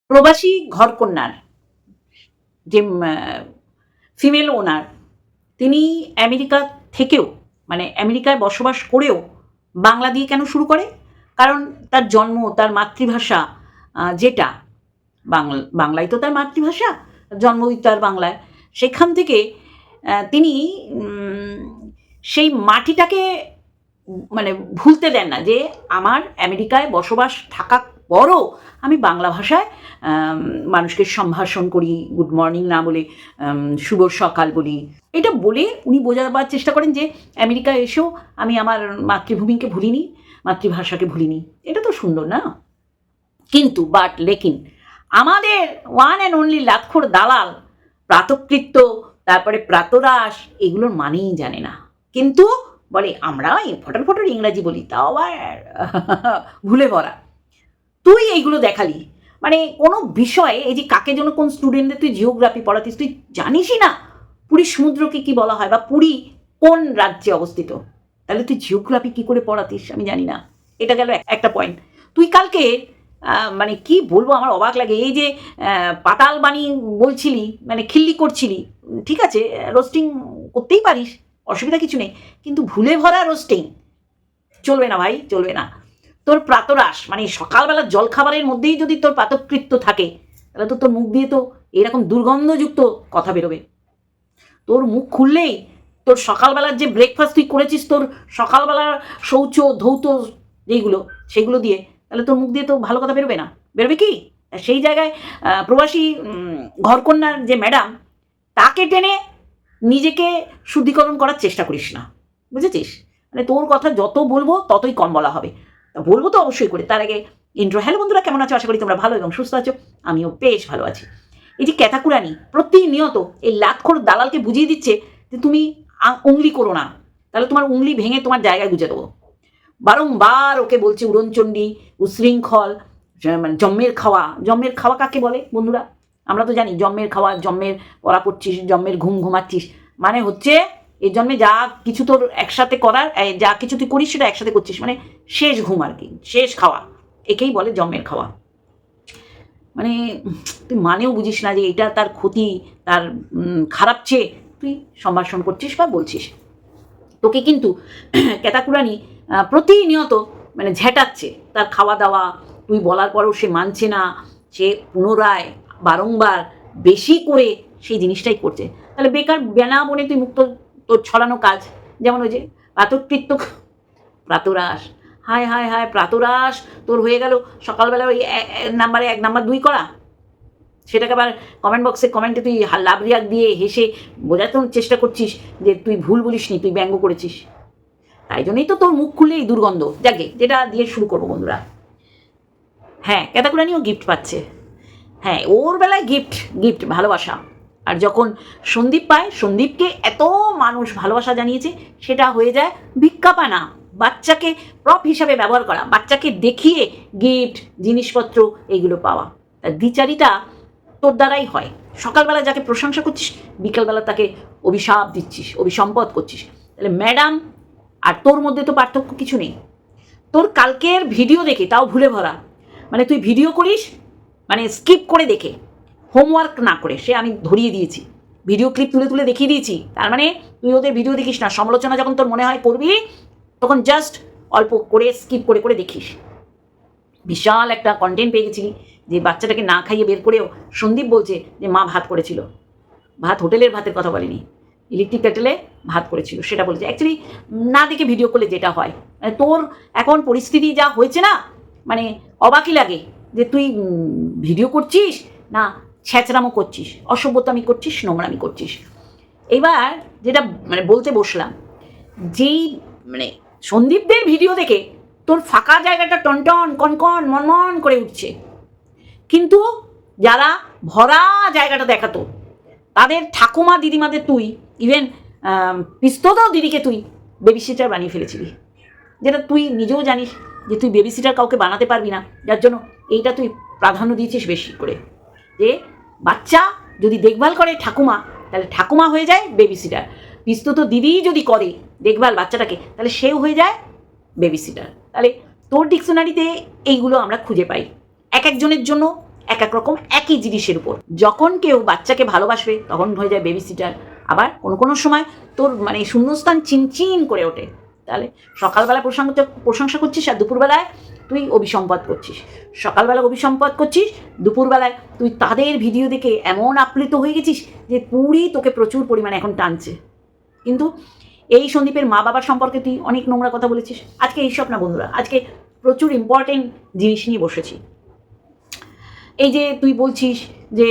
প্রবাসী ঘরকন্যার যে ফিমেল ওনার, তিনি আমেরিকা থেকেও মানে আমেরিকায় বসবাস করেও বাংলা দিয়ে কেন শুরু করে? কারণ তার জন্ম, তার মাতৃভাষা যেটা বাংলাই তো তার মাতৃভাষা, জন্মই তার বাংলায়। সেখান থেকে তিনি সেই মাটিটাকে মানে ভুলতে দেন না যে আমার আমেরিকায় বসবাস থাকা পরও আমি বাংলা ভাষায় মানুষকে সম্ভাষণ করি, গুড মর্নিং না বলে শুভ সকাল বলি। এটা বলে উনি বোঝাবার চেষ্টা করেন যে আমেরিকায় এসেও আমি আমার মাতৃভূমিকে ভুলিনি, মাতৃভাষাকে ভুলিনি। এটা তো সুন্দর না? কিন্তু লেকিন আমাদের ওয়ান অ্যান্ড অনলি লাতখোর দালাল প্রাতকৃত্য, তারপরে প্রাতরাশ, এগুলোর মানেই জানে না, কিন্তু বলে আমরা ফটর ফটর ইংরাজি বলি, তাও আবার ভুলে ভরা। তুই এইগুলো দেখালি, মানে কোনো বিষয়ে এই যে কাকে যেন কোন স্টুডেন্টদের তুই জিওগ্রাফি পড়াতিস, তুই জানিসই না পুরী সমুদ্রকে কি বলা হয় বা পুরী কোন রাজ্যে অবস্থিত, তাহলে তুই জিওগ্রাফি কি করে পড়াতিস আমি জানি না। এটা গেল একটা পয়েন্ট। তুই কালকে মানে কি বলবো, আমার অবাক লাগে, এই যে পাতাল বাণী বলছিলি, মানে খিল্লি করছিলি, ঠিক আছে রোস্টিং করতেই পারিস, অসুবিধা কিছু নেই, কিন্তু ভুলে ভরা রোস্টিং চলবে না ভাই, চলবে না। তোর প্রাতরাশ মানে সকালবেলা জলখাবারের মধ্যেই যদি তোর প্রাতকৃত্য থাকে, তাহলে তো তোর মুখ দিয়ে তো এরকম দুর্গন্ধযুক্ত কথা বেরোবে। তোর মুখ খুললেই তোর সকালবেলার যে ব্রেকফাস্ট তুই করেছিস, তোর সকালবেলার শৌচ ধৌত যেইগুলো, সেগুলো দিয়ে, তাহলে তোর মুখ দিয়ে তো ভালো কথা বেরোবে না। বেরোবে কি? সেই জায়গায় প্রবাসী ঘরকন্যার যে ম্যাডাম, তাকে টেনে নিজেকে শুদ্ধিকরণ করার চেষ্টা করিস না, বুঝেছিস? মানে তোর কথা যত বলবো ততই কম বলা হবে। বলবো তো অবশ্যই করে, তার আগে ইন্ট্রো। হ্যালো বন্ধুরা, কেমন আছো? আশা করি তোমরা ভালো এবং সুস্থ আছো। আমিও বেশ ভালো আছি। এই যে ক্যাতাকুরানি প্রতিনিয়ত এই লাতখোর দালালকে বুঝিয়ে দিচ্ছে যে তুমি উংলি করো না, তাহলে তোমার উংলি ভেঙে তোমার জায়গায় গুজে দেবো। বারংবার ওকে বলছে উড়নচণ্ডী, উশৃঙ্খল, মানে জম্মের খাওয়া। জম্মের খাওয়া কাকে বলে বন্ধুরা? আমরা তো জানি জম্মের খাওয়া, জম্মের পড়া পড়ছিস, জম্মের ঘুম ঘুমাচ্ছিস, মানে হচ্ছে এই জন্মে যা কিছু তোর একসাথে করার, যা কিছু তুই করিস সেটা একসাথে করছিস, মানে শেষ ঘুম আর কি, শেষ খাওয়া, একেই বলে জম্মের খাওয়া। মানে তুই মানেও বুঝিস না যে এটা তার ক্ষতি, তার খারাপ চেয়ে তুই সম্ভাষণ করছিস বা বলছিস। তোকে কিন্তু ক্যাতাকুরানি প্রতিনিয়ত মানে ঝেঁটাচ্ছে, তার খাওয়া দাওয়া তুই বলার পরও সে মানছে না, সে পুনরায় বারংবার বেশি করে সেই জিনিসটাই করছে। তাহলে বেকার বেনা বনে তুই মুক্ত তোর ছড়ানো কাজ, যেমন ওই যে প্রাতকৃত্য, প্রাতরাশ, হায় হায় হায় প্রাতরাশ তোর হয়ে গেল সকালবেলা ওই নাম্বারে 1 নাম্বার 2 করা, সেটাকে আবার কমেন্ট বক্সে কমেন্টে তুই লাভ রিয়াক্ট দিয়ে হেসে বোঝাতে চেষ্টা করছিস যে তুই ভুল বলিসনি, তুই ব্যঙ্গ করেছিস। তাই জন্যই তো তোর মুখ খুললে এই দুর্গন্ধ। যাকে যেটা দিয়ে শুরু করবো বন্ধুরা, হ্যাঁ ক্যাতাকুরানিও গিফট পাচ্ছে, হ্যাঁ ওর বেলায় গিফট ভালোবাসা। আর যখন সন্দীপ পায়, সন্দীপকে এত মানুষ ভালোবাসা জানিয়েছে, সেটা হয়ে যায় ভিক্ষাপানা, বাচ্চাকে প্রপ হিসাবে ব্যবহার করা, বাচ্চাকে দেখিয়ে গিফট জিনিসপত্র এইগুলো পাওয়া। তার দ্বিচারিতা তোর দ্বারাই হয়। সকালবেলা যাকে প্রশংসা করছিস, বিকালবেলা তাকে অভিশাপ দিচ্ছিস, অভিসম্পদ করছিস। তাহলে ম্যাডাম আর তোর মধ্যে তো পার্থক্য কিছু নেই। তোর কালকের ভিডিও দেখে, তাও ভুলে ভরা, মানে তুই ভিডিও করিস মানে স্কিপ করে দেখে, হোমওয়ার্ক না করে, সে আমি ধরিয়ে দিয়েছি, ভিডিও ক্লিপ তুলে তুলে দেখিয়ে দিয়েছি। তার মানে তুই ওদের ভিডিও দেখিস না, সমালোচনা যখন তোর মনে হয় করবি, তখন জাস্ট অল্প করে স্কিপ করে করে দেখিস। বিশাল একটা কন্টেন্ট পেয়ে গেছিলি যে বাচ্চাটাকে না খাইয়ে বের করেও সন্দীপ বলছে যে মা ভাত করেছিল, ভাত হোটেলের ভাতের কথা বলেনি, ইলেকট্রিক কেটেলে ভাত করেছিল সেটা বলেছে। অ্যাকচুয়ালি না দেখে ভিডিও করলে যেটা হয়, মানে তোর এখন পরিস্থিতি যা হয়েছে না, মানে অবাকই লাগে যে তুই ভিডিও করছিস না ছ্যাঁচড়ামো করছিস, অসভ্যতামি করছিস, নোংরামি করছিস। এবার যেটা মানে বলতে বসলাম, যেই মানে সন্দীপদের ভিডিও দেখে তোর ফাঁকা জায়গাটা টনটন কনকন মনমন করে উঠছে, কিন্তু যারা ভরা জায়গাটা দেখাতো, তাদের ঠাকুমা দিদিমাদের তুই ইভেন পিস্তদাও দিদিকে তুই বেবিসিটার বানিয়ে ফেলেছিলি, যেটা তুই নিজেও জানিস যে তুই বেবিসিটার কাউকে বানাতে পারবি না, যার জন্য এইটা তুই প্রাধান্য দিয়েছিস বেশি করে, যে বাচ্চা যদি দেখভাল করে ঠাকুমা, তাহলে ঠাকুমা হয়ে যায় বেবিসিটার, পিস্তত দিদিই যদি করে দেখভাল বাচ্চাটাকে, তাহলে সেও হয়ে যায় বেবিসিটার। তাহলে তোর ডিকশনারিতে এইগুলো আমরা খুঁজে পাই, এক একজনের জন্য এক এক রকম একই জিনিসের উপর। যখন কেউ বাচ্চাকে ভালোবাসবে তখন হয়ে যায় বেবি সিটার, আবার কোনো কোনো সময় তোর মানে শূন্যস্থান চিনচিন করে ওঠে। তাহলে সকালবেলা প্রশংসা করছিস আর দুপুরবেলায় তুই অভিসম্পাদ করছিস, সকালবেলা অভিসম্পাদ করছিস, দুপুরবেলায় তুই তাদের ভিডিও দেখে এমন আপ্লুত হয়ে গেছিস যে পুরী তোকে প্রচুর পরিমাণে এখন টানছে। কিন্তু এই সন্দীপের মা বাবার সম্পর্কে তুই অনেক নোংরা কথা বলেছিস। আজকে এইসব না বন্ধুরা, আজকে প্রচুর ইম্পর্টেন্ট জিনিস নিয়ে বসেছি। এই যে তুই বলছিস যে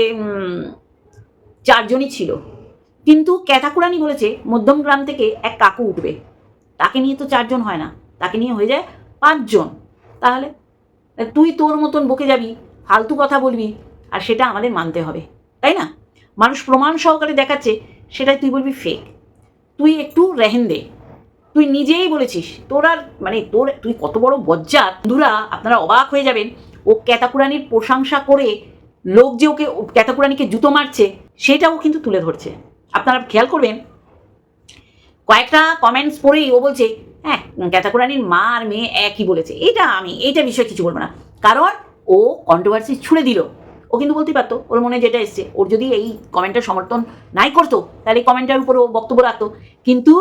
4 জনই ছিল, কিন্তু ক্যাথাকুরানি বলেছে মধ্যমগ্রাম থেকে এক কাকু উঠবে, তাকে নিয়ে তো 4 জন হয় না, তাকে নিয়ে হয়ে যায় 5 জন। তাহলে তুই তোর মতন বকে যাবি, ফালতু কথা বলবি, আর সেটা আমাদের মানতে হবে, তাই না? মানুষ প্রমাণ সহকারে দেখাচ্ছে, সেটাই তুই বলবি ফেক। তুই একটু রেহেন দে। তুই নিজেই বলেছিস তোর আর মানে তুই কত বড় বজ্জাত। বন্ধুরা আপনারা অবাক হয়ে যাবেন, ও ক্যাথাকুরানির প্রশংসা করে লোক যে ওকে ক্যাথাকুরানিকে জুতো মারছে সেটাও কিন্তু তুলে ধরছে। আপনারা খেয়াল করবেন, কয়েকটা কমেন্টস পড়েই ও বলছে হ্যাঁ ক্যাথাকুরানির মা আর মেয়ে একই বলেছে। এইটা বিষয়ে কিছু বলবো না, কারণ ও কন্ট্রোভার্সি ছুড়ে দিল। ও কিন্তু বলতেই পারতো ওর মনে যেটা এসছে, ওর যদি এই কমেন্টটা সমর্থন নাই করতো তাহলে এই কমেন্টের উপর ও বক্তব্য রাখতো, কিন্তু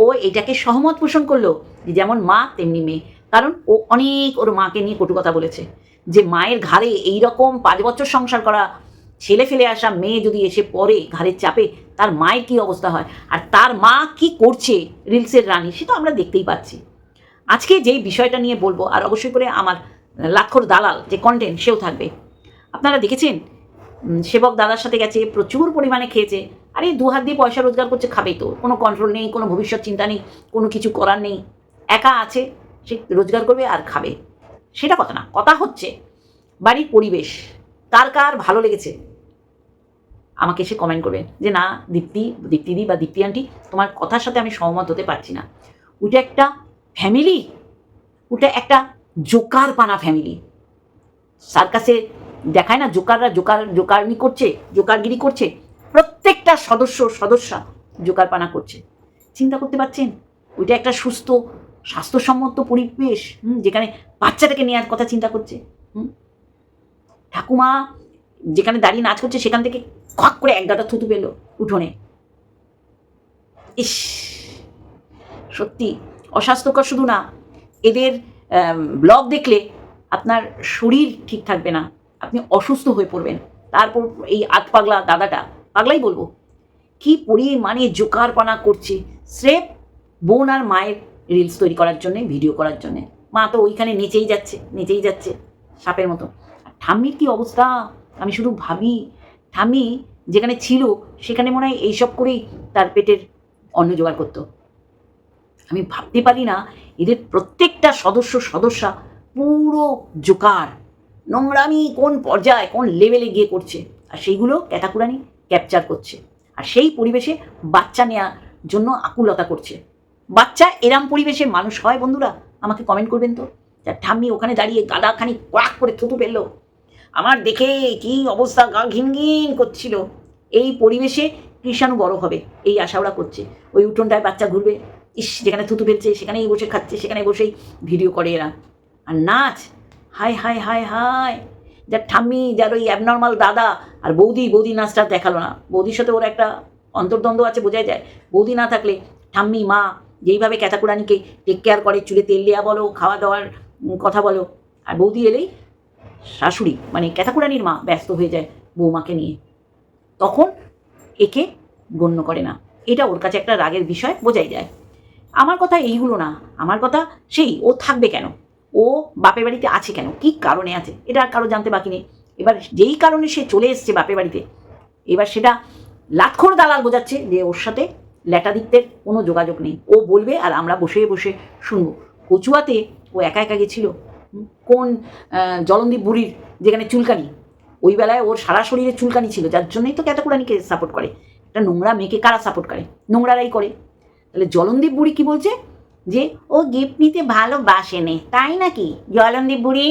ও এটাকে সহমত পোষণ করলো যে যেমন মা তেমনি মেয়ে। কারণ ও অনেক ওর মাকে নিয়ে কটু কথা বলেছে, যে মায়ের ঘাড়ে এইরকম 5 বছর সংসার করা ছেলে ফেলে আসা মেয়ে যদি এসে পড়ে ঘাড়ের চাপে, তার মায়ের কী অবস্থা হয়, আর তার মা কি করছে রিলসের রানী, সে তো আমরা দেখতেই পাচ্ছি। আজকে যেই বিষয়টা নিয়ে বলবো, আর অবশ্যই করে আমার লাক্ষর দালাল যে কন্টেন্ট সেও থাকবে। আপনারা দেখেছেন সেবক দাদার সাথে গেছে, প্রচুর পরিমাণে খেয়েছে, আরে 2 হাত দিয়ে পয়সা রোজগার করছে, খাবেই তো, কোনো কন্ট্রোল নেই, কোনো ভবিষ্যৎ চিন্তা নেই, কোনো কিছু করার নেই, একা আছে, সে রোজগার করবে আর খাবে। সেটা কথা না, কথা হচ্ছে বাড়ির পরিবেশ কার কার ভালো লেগেছে আমাকে এসে কমেন্ট করবেন যে না দীপ্তিদি বা দীপ্তি আন্টি তোমার কথার সাথে আমি সহমত হতে পারছি না। ওটা একটা ফ্যামিলি, ওটা একটা জোকার পানা ফ্যামিলি। সার্কাসে দেখায় না জোকাররা জোকারগিরি করছে, প্রত্যেকটা সদস্যা জোকার পানা করছে। চিন্তা করতে পারছেন? ওইটা একটা সুস্থ স্বাস্থ্যসম্মত পরিবেশ, যেখানে বাচ্চাটাকে নেওয়ার কথা চিন্তা করছে। ঠাকুমা যেখানে দাঁড়িয়ে নাচ করছে সেখান থেকে খক করে এক গাদা থুতু পেল উঠোনে। ইস, সত্যি অস্বাস্থ্যকর। শুধু না, এদের ব্লগ দেখলে আপনার শরীর ঠিক থাকবে না, আপনি অসুস্থ হয়ে পড়বেন। তারপর এই আধ পাগলা দাদাটা, পাগলাই বলবো, কি পরিমাণে জোকারপানা করছে স্রেফ বোন আর মায়ের রিলস তৈরি করার জন্যে, ভিডিও করার জন্যে। মা তো ওইখানে নেচেই যাচ্ছে সাপের মতো। আর ঠাম্মির কী অবস্থা, আমি শুধু ভাবি, ঠাম্মি যেখানে ছিল সেখানে মনে হয় এইসব করেই তার পেটের অন্ন জোগাড় করতো। আমি ভাবতে পারি না এদের প্রত্যেকটা সদস্যা পুরো জোকার, নোংরামি কোন পর্যায়ে কোন লেভেলে গিয়ে করছে, আর সেইগুলো ক্যাথাকুরানি ক্যাপচার করছে, আর সেই পরিবেশে বাচ্চা নেওয়ার জন্য আকুলতা করছে। বাচ্চা এরাম পরিবেশে মানুষ হয় বন্ধুরা? আমাকে কমেন্ট করবেন তো। যার ঠাম্মি ওখানে দাঁড়িয়ে গাদাখানি কোয়াক করে থুতু ফেললো, আমার দেখে কি অবস্থা, গা ঘিন করছিল। এই পরিবেশে কৃষাণু বড় হবে এই আশা ওরা করছে। ওই উঠোনটায় বাচ্চা ঘুরবে, ইস যেখানে থুতু ফেলছে সেখানেই বসে খাচ্ছে, সেখানে বসেই ভিডিও করে এরা। আর নাচ, হায় হায় হায় হায়, যার ঠাম্মি, যার ওই অ্যাবনর্মাল দাদা আর বৌদি নাচটা দেখালো না। বৌদির সাথে ওর একটা অন্তর্দ্বন্দ্ব আছে, বোঝাই যায়। বৌদি না থাকলে ঠাম্মি মা যেইভাবে ক্যাথাকুরানিকে টেক কেয়ার করে, চুলে তেল দেওয়া বলো, খাওয়া দাওয়ার কথা বলো, আর বৌদি এলেই শাশুড়ি মানে ক্যাথাকুরানির মা ব্যস্ত হয়ে যায় বৌমাকে নিয়ে, তখন একে গণ্য করে না। এটা ওর কাছে একটা রাগের বিষয়, বোঝাই যায়। আমার কথা এইগুলো না, আমার কথা সেই ও থাকবে কেন, ও বাপের বাড়িতে আছে কেন, কি কারণে আছে, এটা আর কারো জানতে বাকি নেই। এবার যেই কারণে সে চলে এসছে বাপের বাড়িতে, এবার সেটা লাক্ষর দালাল বোঝাচ্ছে যে ওর সাথে ল্যাটাদিত্যের কোনো যোগাযোগ নেই। ও বলবে আর আমরা বসে বসে শুনবো। কচুয়াতে ও একা গেছিল, কোন জলন্দীপ বুড়ির যেখানে চুলকানি, ওই বেলায় ওর সারা শরীরে চুলকানি ছিল, যার জন্যই তো ক্যাথাকুরানিকে সাপোর্ট করে। একটা নোংরা মেয়েকে কারা সাপোর্ট করে? নোংরারাই করে। তাহলে জলন্দীপ বুড়ি কি বলছে যে ও গিফট নিতে ভালোবাসে নে, তাই নাকি জলন্দীপ বুড়ি?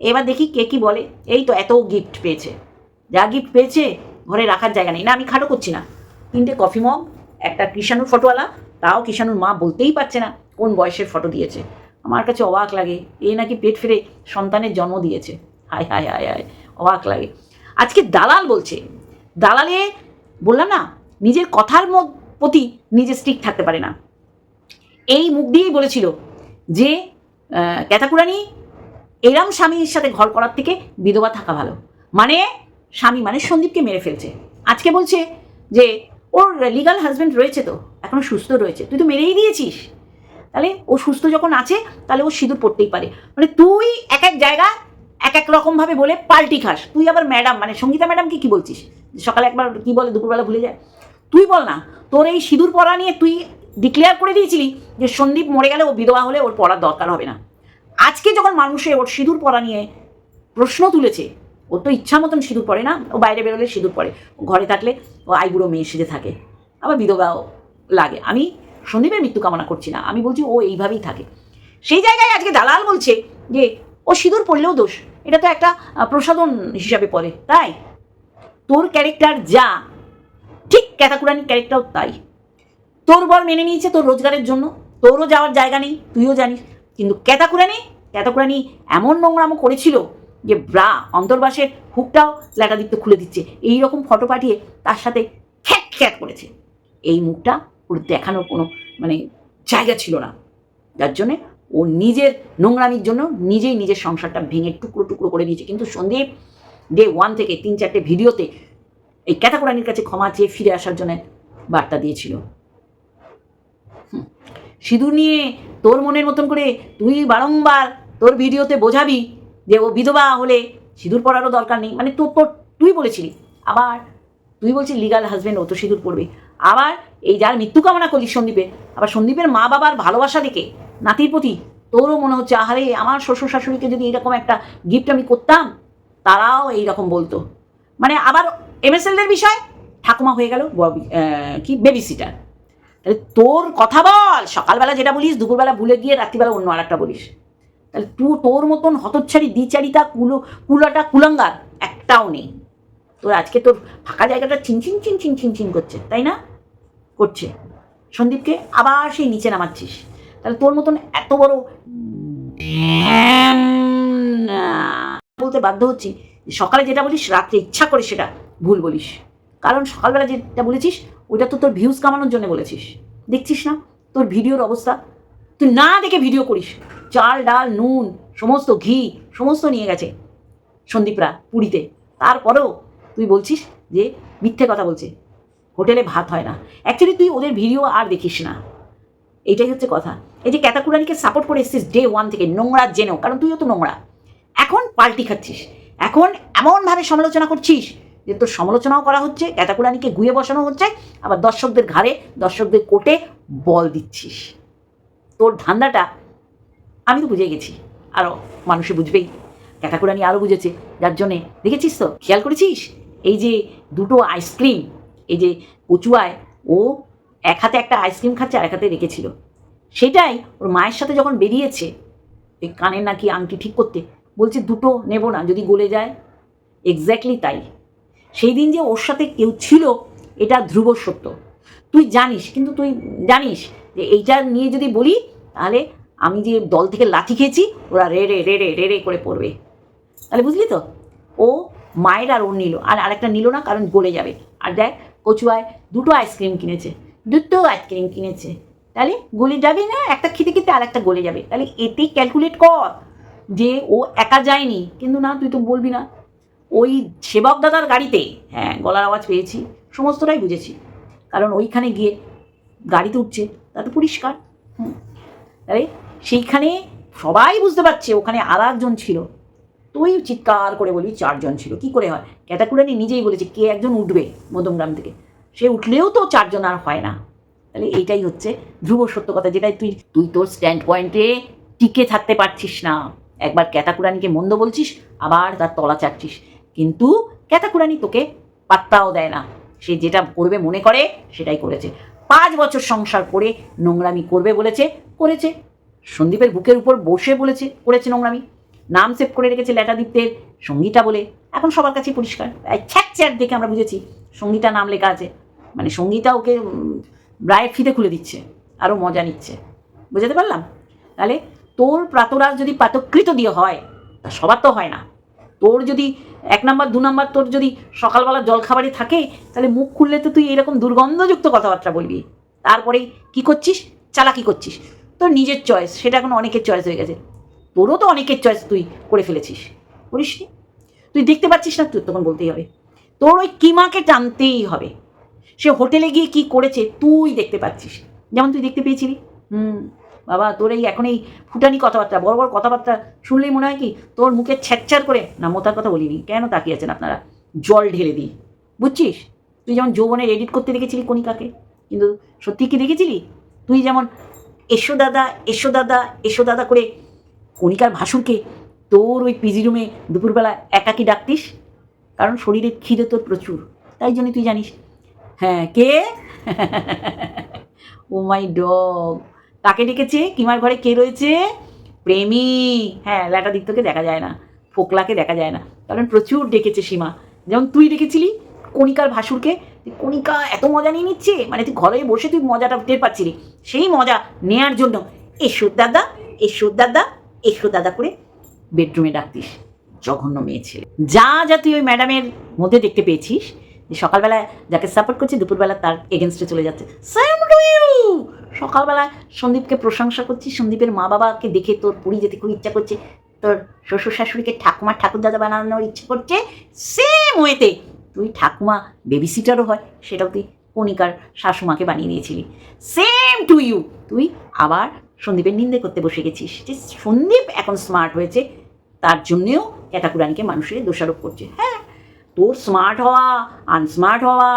এবার দেখি কে কি বলে। এই তো এত গিফট পেয়েছে, যা গিফট পেয়েছে ঘরে রাখার জায়গা নেই। না আমি খাটো করছি না, 3টে কফি মগ, একটা কৃষাণুর ফটোওয়ালা, তাও কৃষাণুর মা বলতেই পারছে না কোন বয়সের ফটো দিয়েছে। আমার কাছে অবাক লাগে, এ নাকি পেট ফেরে সন্তানের জন্ম দিয়েছে। হায় হায় হায় হায়, অবাক লাগে। আজকে দালাল বলছে, দালালে বললাম না নিজের কথার প্রতি নিজে স্ট্রিক্ট থাকতে পারে না। এই মুখ দিয়েই বলেছিল যে ক্যাতাকুরানি এরম স্বামীর সাথে ঘর করার থেকে বিধবা থাকা ভালো। মানে স্বামী মানে সন্দীপকে মেরে ফেলছে। আজকে বলছে যে ওর লিগাল হাজব্যান্ড রয়েছে, তো এখনো সুস্থ রয়েছে, তুই তো মেরেই দিয়েছিস, তাহলে ও সুস্থ যখন আছে তাহলে ও সিঁদুর পড়তেই পারে। মানে তুই এক এক জায়গা এক এক রকমভাবে বলে পাল্টি খাস। তুই আবার ম্যাডাম মানে সঙ্গীতা ম্যাডামকে কি বলছিস? সকালে একবার কি বলে দুপুরবেলা ভুলে যায়। তুই বল না, তোর এই সিঁদুর পরা নিয়ে তুই ডিক্লেয়ার করে দিয়েছিলি যে সন্দীপ মরে গেলে ও বিধবা হলে ওর পড়ার দরকার হবে না। আজকে যখন মানুষে ওর সিঁদুর পরা নিয়ে প্রশ্ন তুলেছে, ওর তো ইচ্ছা মতন সিঁদুর পড়ে না, ও বাইরে বেরোলে সিঁদুর পড়ে, ঘরে থাকলে ও আইবুড়ো মেয়ে সেজে থাকে, আবার বিধবাও লাগে। আমি সন্দীপের মৃত্যু কামনা করছি না, আমি বলছি ও এইভাবেই থাকে। সেই জায়গায় আজকে দালাল বলছে যে ও সিঁদুর পড়লেও দোষ, এটা তো একটা প্রসাধন হিসাবে পড়ে। তাই তোর ক্যারেক্টার যা, ঠিক ক্যাতাকুরানির ক্যারেক্টারও তাই। তোর বর মেনে নিয়েছে তোর রোজগারের জন্য, তোরও যাওয়ার জায়গা নেই, তুইও জানিস, কিন্তু ক্যাতাকুরানি এমন নোংরামো করেছিল যে ব্রা অন্তর্বাসের হুকটাও ল্যাটাদিত্য খুলে দিচ্ছে, এই রকম ফটো পাঠিয়ে তার সাথে খ্যাট খ্যাট করেছে। এই মুখটা ওর দেখানোর কোনো মানে জায়গা ছিল না, যার জন্যে ও নিজের নোংরামির জন্য নিজেই নিজের সংসারটা ভেঙে টুকরো টুকরো করে দিয়েছে। কিন্তু সন্দীপ ডে 1 থেকে 3-4টে ভিডিওতে এই ক্যাতাকুরানির কাছে ক্ষমা চেয়ে ফিরে আসার জন্য বার্তা দিয়েছিল। সিঁদুর নিয়ে তোর মনের মতন করে তুই বারংবার তোর ভিডিওতে বোঝাবি যে ও বিধবা হলে সিঁদুর পরারও দরকার নেই, মানে তুই বলেছিলি, আবার তুই বলছিস লিগাল হাজব্যান্ড ও তো সিঁদুর পড়বে। আবার এই যার মৃত্যু কামনা করলি সন্দীপের, আবার সন্দীপের মা বাবার ভালোবাসা দেখে নাতির প্রতি তোরও মনে হচ্ছে আহারে আমার শ্বশুর শাশুড়িকে যদি এইরকম একটা গিফট আমি করতাম তারাও এইরকম বলতো। মানে আবার MSLদের বিষয় ঠাকুমা হয়ে গেল কি বেবি সিটার। তাহলে তোর কথা বল, সকালবেলা যেটা বলিস দুপুরবেলা ভুলে গিয়ে রাত্রিবেলা অন্য আর একটা বলিস। তাহলে তোর মতন হতচ্ছাড়ি দ্বিচারিতা কুলাটা কুলাঙ্গার একটাও নেই। তোর আজকে তোর ফাঁকা জায়গাটা চিনচিন করছে, তাই না? করছে। সন্দীপকে আবার সেই নিচে নামাচ্ছিস। তাহলে তোর মতন এত বড় বলতে বাধ্য হচ্ছি, সকালে যেটা বলিস রাত্রে ইচ্ছা করে সেটা ভুল বলিস। কারণ সকালবেলা যেটা বলেছিস ওইটা তো তোর ভিউজ কামানোর জন্য বলেছিস। দেখছিস না তোর ভিডিওর অবস্থা? তুই না দেখে ভিডিও করিস, চাল ডাল নুন সমস্ত ঘি সমস্ত নিয়ে গেছে সন্দীপরা পুরীতে, তারপরেও তুই বলছিস যে মিথ্যে কথা বলছে, হোটেলে ভাত হয় না। অ্যাকচুয়ালি তুই ওদের ভিডিও আর দেখিস না, এইটাই হচ্ছে কথা। এই যে ক্যাতাকুরানিকে সাপোর্ট করে এসেছিস ডে 1 থেকে, নোংরা জেনেও, কারণ তুইও তো নোংরা। এখন পাল্টি খাচ্ছিস, এখন এমনভাবে সমালোচনা করছিস যে তোর সমালোচনাও করা হচ্ছে, ক্যাতাকুরানিকে গুয়ে বসানো হচ্ছে, আবার দর্শকদের ঘাড়ে দর্শকদের কোটে বল দিচ্ছিস। তোর ধান্দাটা আমি তো বুঝে গেছি, আরও মানুষে বুঝবেই, ক্যাতাকুরানি আরও বুঝেছে, যার জন্যে দেখেছিস তো, খেয়াল করেছিস এই যে দুটো আইসক্রিম, এই যে কচুয়ায় ও এক হাতে একটা আইসক্রিম খাচ্ছে আর এক হাতে রেখেছিল, সেটাই ওর মায়ের সাথে যখন বেরিয়েছে এই কানের নাকি আংটি ঠিক করতে, বলছে দুটো নেব না যদি গলে যায়। এক্স্যাক্টলি তাই। সেই দিন যে ওর সাথে কেউ ছিল এটা ধ্রুব সত্য, তুই জানিস, কিন্তু তুই জানিস যে এইটা নিয়ে যদি বলি তাহলে আমি যে দল থেকে লাথি খেয়েছি ওরা রে রে রে রে রে রে করে পড়বে। তাহলে বুঝলি তো, ও মায়ের আর ওর নিল, আর আরেকটা নিল না কারণ গলে যাবে। আর দেখ কচুয়ায় দুটো আইসক্রিম কিনেছে, তাহলে গলে যাবে না, একটা খেতে খেতে আর একটা গলে যাবে। তাহলে এতেই ক্যালকুলেট কর যে ও একা যায়নি। কিন্তু না, তুই তো বলবি না, ওই সেবক দাদার গাড়িতে, হ্যাঁ গলার আওয়াজ পেয়েছি, সমস্তটাই বুঝেছি, কারণ ওইখানে গিয়ে গাড়িতে উঠছে তাতে পরিষ্কার। তাহলে সেইখানে সবাই বুঝতে পারছে ওখানে আর একজন ছিল, তুই চিৎকার করে বলবি 4 জন ছিল, কি করে হয়? ক্যাতাকুরানি নিজেই বলেছে কে একজন উঠবে মধ্যমগ্রাম থেকে, সে উঠলেও তো 4 জন আর হয় না। তাহলে এইটাই হচ্ছে ধ্রুব সত্য কথা, যেটাই তুই তোর স্ট্যান্ড পয়েন্টে টিকে থাকতে পারছিস না। একবার ক্যাতাকুরানিকে মন্দ বলছিস, আবার তার তলা চাটছিস, কিন্তু ক্যাতাকুরানি তোকে পাত্তাও দেয় না। সে যেটা করবে মনে করে সেটাই করেছে। 5 বছর সংসার করে নোংরামি করবে বলেছে, করেছে। সন্দীপের বুকের উপর বসে বলেছে, করেছে নোংরামি। নাম সেভ করে রেখেছে ল্যাটাদিত্যের সঙ্গীতা বলে, এখন সবার কাছেই পরিষ্কার। ছ্যাক চ্যাট দেখে আমরা বুঝেছি সঙ্গীতা নাম লেখা আছে, মানে সঙ্গীতা ওকে রায়ের ফিতে খুলে দিচ্ছে, আরও মজা নিচ্ছে। বুঝাতে পারলাম? তাহলে তোর প্রাতরাজ যদি পাতকৃত দিয়ে হয়, তা সবার তো হয় না। তোর যদি 1 নাম্বার 2 নাম্বার তোর যদি সকালবেলা জলখাবারে থাকে, তাহলে মুখ খুললে তো তুই এরকম দুর্গন্ধযুক্ত কথাবার্তা বলবি। তারপরেই কি করছিস? চালাকি করছিস। তোর নিজের চয়েস, সেটা এখন অনেকের চয়েস হয়ে গেছে। তোরও তো অনেকের চয়েস তুই করে ফেলেছিস, করিসনি? তুই দেখতে পাচ্ছিস না? তুই তখন বলতেই হবে। তোর ওই কিমাকে টানতেই হবে। সে হোটেলে গিয়ে কি করেছে তুই দেখতে পাচ্ছিস, যেমন তুই দেখতে পেয়েছিলি। বাবা, তোর এই এখন এই ফুটানি কথাবার্তা, বড় বড় কথাবার্তা শুনলেই মনে হয় কি তোর মুখে ছ্যাচ্ছার করে, না মোতার কথা বলিনি, কেন তাকিয়ে আছেন আপনারা, জল ঢেলে দিই, বুঝছিস? তুই যেমন যৌবনের এডিট করতে দেখেছিলি কণিকাকে, কিন্তু সত্যি কি দেখেছিলি? তুই যেমন এসো দাদা এসো দাদা এসো দাদা করে কণিকার ভাসুরকে তোর ওই পিজি রুমে দুপুরবেলা একাকি ডাকতিস, কারণ শরীরের খিদে তোর প্রচুর, তাই জন্য তুই জানিস। হ্যাঁ, কে? ও মাই ডগ, কাকে ডেকেছে? কিমার ঘরে কে রয়েছে? প্রেমিক। হ্যাঁ, ল্যাটা দিক থেকে দেখা যায় না, ফোকলাকে দেখা যায় না, কারণ প্রচুর ডেকেছে সীমা। যেমন তুই ডেকেছিলি কণিকার ভাসুরকে, কণিকা এত মজা নিয়ে নিচ্ছে, মানে তুই ঘরে বসে তুই মজাটা টের পাচ্ছিলি, সেই মজা নেয়ার জন্য এসো দাদা এসো দাদা এসো দাদা করে বেডরুমে ডাকতিস। জঘন্য মেয়ে ছেলে। যা যা তুই ওই ম্যাডামের মধ্যে দেখতে পেয়েছিস, যে সকালবেলা যাকে সাপোর্ট করছে দুপুরবেলা তার এগেনস্টে চলে যাচ্ছে, সেম টু ইউ। সকালবেলায় সন্দীপকে প্রশংসা করছিস, সন্দীপের মা বাবাকে দেখে তোর পুরী যেতে খুব ইচ্ছা করছে, তোর শ্বশুর শাশুড়িকে ঠাকুমা ঠাকুরদাদা বানানোর ইচ্ছে করছে, সেম ওয়েতে তুই ঠাকুমা বেবি সিটারও হয়, সেটাও তুই কণিকার শাশুমাকে বানিয়ে দিয়েছিলি। Same to you. তুই আবার সন্দীপের নিন্দে করতে বসে গেছিস, যে সন্দীপ এখন স্মার্ট হয়েছে, তার জন্যেও ক্যাটাকুরানিকে মানুষের দোষারোপ করছে। হ্যাঁ, তোর স্মার্ট হওয়া আনস্মার্ট হওয়া,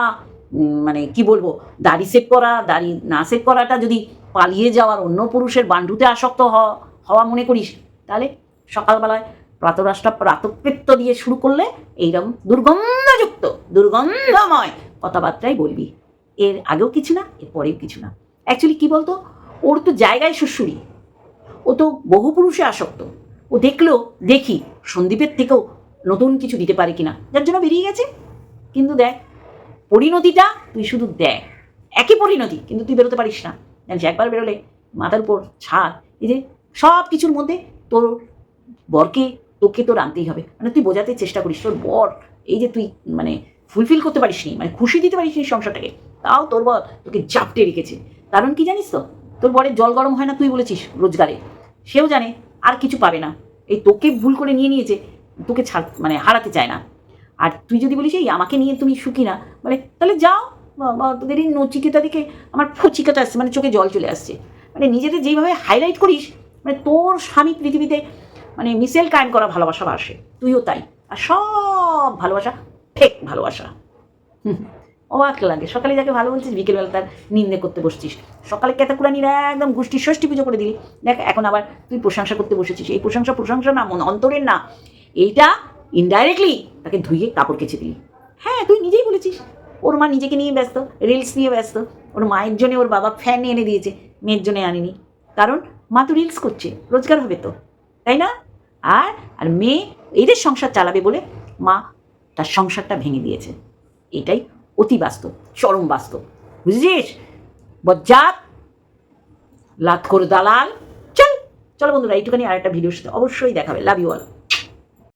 মানে কি বলবো, দাড়ি সেট করা দাড়ি না সেট করাটা যদি পালিয়ে যাওয়ার অন্য পুরুষের বান্ডুতে আসক্ত হওয়া মনে করিস, তাহলে সকালবেলায় প্রাতকৃত্য দিয়ে শুরু করলে এইরকম দুর্গন্ধযুক্ত দুর্গন্ধময় কথাবার্তাই বলবি। এর আগেও কিছু না, এর পরেও কিছু না। অ্যাকচুয়ালি কী বলতো, ওর তো জায়গায় শ্বশুরি, ও তো বহু পুরুষে আসক্ত। ও দেখলো দেখি সন্দীপের থেকেও নতুন কিছু দিতে পারে কিনা, যার জন্য বেরিয়ে গেছে। কিন্তু দেখ পরিণতিটা, তুই শুধু দেখ একই পরিণতি, কিন্তু তুই বেরোতে পারিস না। জানিস একবার বেরোলে মাথার উপর ছাদ, এই যে সব কিছুর মধ্যে তোর বরকে তোকে তোর আনতেই হবে। মানে তুই বোঝাতে চেষ্টা করিস তোর বর, এই যে তুই মানে ফুলফিল করতে পারিস নি, মানে খুশি দিতে পারিস নি সংসারটাকে, তাও তোর বর তোকে জাপটে রেখেছে। কারণ কি জানিস তো, তোর বরের জল গরম হয় না তুই বলেছিস রোজগারে, সেও জানে আর কিছু পাবে না, এই তোকে ভুল করে নিয়ে নিয়েছে, তোকে মানে হারাতে চায় না। আর তুই যদি বলিস এই আমাকে নিয়ে তুমি সুখী না, বলে তাহলে যাও, তোদের এই নচিকেতা দিকে আমার ফুচিকাটা আসছে, মানে চোখে জল চলে আসছে। মানে নিজেদের যেইভাবে হাইলাইট করিস, মানে তোর স্বামী পৃথিবীতে মানে মিসেল কায়েম করা ভালোবাসা বাসে, তুইও তাই। আর সব ভালোবাসা ফেক ভালোবাসা। অবাক লাগে, সকালে যাকে ভালো বলছিস বিকেলবেলা তার নিন্দে করতে বসছিস। সকালে ক্যাতাকুরানিরা একদম গোষ্ঠী ষষ্ঠী পুজো করে দিলি, দেখ এখন আবার তুই প্রশংসা করতে বসেছিস। এই প্রশংসা না, অন্তরের না, এইটা ইনডাইরেক্টলি তাকে ধুইয়ে কাপড় কেচে দিলি। হ্যাঁ, তুই নিজেই বলেছিস ওর মা নিজেকে নিয়ে ব্যস্ত, রিলস নিয়ে ব্যস্ত, ওর মায়ের জন্য ওর বাবা ফ্যান এনে দিয়েছে, মেয়ের জন্য আনিনি, কারণ মা তো রিলস করছে, রোজগার হবে তো, তাই না? আর মেয়ে এদের সংসার চালাবে বলে মা তার সংসারটা ভেঙে দিয়েছে। এটাই অতি বাস্তব, চরম বাস্তব, বুঝেছিস? বজ্জাত লাতখোর দালাল। চল চলো বন্ধুরা, এইটুখানি আর একটা ভিডিওর সাথে অবশ্যই দেখাবে। Love you all.